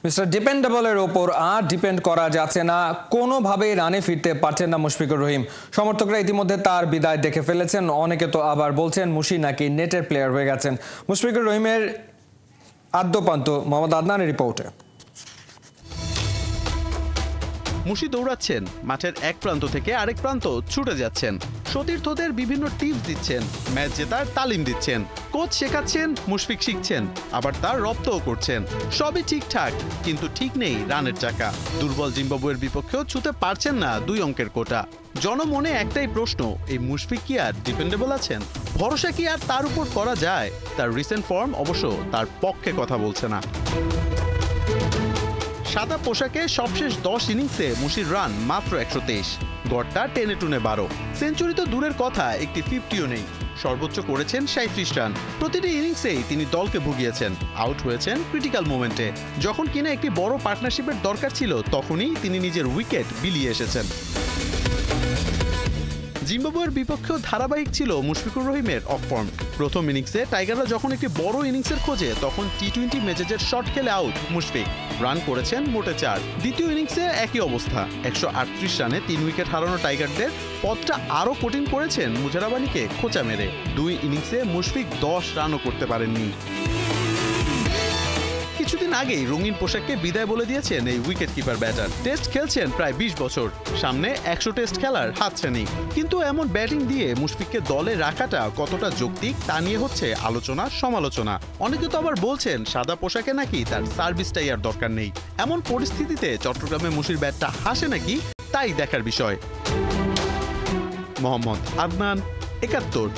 Mister ডিপেন্ডেবলের ওপর আর depend করা যাচ্ছে না, কোনোভাবেই রানে ফিরতে পারছেন না মুশফিকুর রহিম। সমর্থকরা ইতিমধ্যে তার বিদায় দেখে ফেলেছেন, অনেকে তো আবার বলছেন মুশি নাকি নেটের প্লেয়ার হয়ে গেছেন। মুশফিকুর রহিমের আদ্যপান্ত মোহাম্মদ আদনানের রিপোর্টে। মুশি দৌড়াচ্ছেন, মাঠের এক প্রান্ত থেকে আরেক প্রান্ত ছুটে যাচ্ছেন, সতীর্থদের বিভিন্ন টিপস দিচ্ছেন, ম্যাচ জেতার তালিম দিচ্ছেন, কোচ শেখাচ্ছেন, মুশফিক শিখছেন, আবার তার রপ্তও করছেন। সবই ঠিকঠাক, কিন্তু ঠিক নেই রানের চাকা। দুর্বল জিম্বাবুয়ের বিপক্ষেও ছুঁতে পারছেন না 2 অঙ্কের কোটা। জনমনে একটাই প্রশ্ন, এই মুশফিক কি আর ডিপেন্ডেবল আছেন? ভরসা কি আর তার উপর করা যায়? তার রিসেন্ট ফর্ম অবশ্য তার পক্ষে কথা বলছে না। সাদা পোশাকে সবশেষ 10 ইনিংসে মুশির রান মাত্র 123, গড়টা টেনে টুনে 12। সেঞ্চুরি তো দূরের কথা, একটি 50ও নেই। সর্বোচ্চ করেছেন 37 রান। প্রতিটি ইনিংসেই তিনি দলকে ভুগিয়েছেন, আউট হয়েছেন ক্রিটিক্যাল মোমেন্টে। যখন কিনা একটি বড় পার্টনারশিপের দরকার ছিল, তখনই তিনি নিজের উইকেট বিলিয়ে এসেছেন। জিম্বাবুয়ের বিপক্ষেও ধারাবাহিক ছিল মুশফিকুর রহিমের অফ ফর্ম। প্রথম ইনিংসে টাইগাররা যখন একটি বড় ইনিংসের খোঁজে, তখন টি-20 মেজাজের শট খেলে আউট মুশফিক। রান করেছেন মোটে 4। দ্বিতীয় ইনিংসে একই অবস্থা, 138 রানে 3 উইকেট হারানো টাইগারদের পথটা আরও কঠিন করেছেন মুজারাবানিকে খোঁচা মেরে। 2 ইনিংসে মুশফিক 10 রানও করতে পারেননি। কিছুদিন আগেই রঙিন পোশাককে বিদায় বলে দিয়েছেন এই উইকেট কিপার ব্যাটার। টেস্ট খেলছেন প্রায় 20 বছর, সামনে 100 টেস্ট খেলার হাতছানি। কিন্তু এমন ব্যাটিং দিয়ে মুশফিককে দলে রাখাটা কতটা যৌক্তিক, তা নিয়ে হচ্ছে আলোচনা সমালোচনা। অনেকে তো আবার বলছেন সাদা পোশাকে নাকি তার সার্ভিসটাই আর দরকার নেই। এমন পরিস্থিতিতে চট্টগ্রামে মুশির ব্যাটটা হাসে নাকি, তাই দেখার বিষয়। মোহাম্মদ আদনান, 71।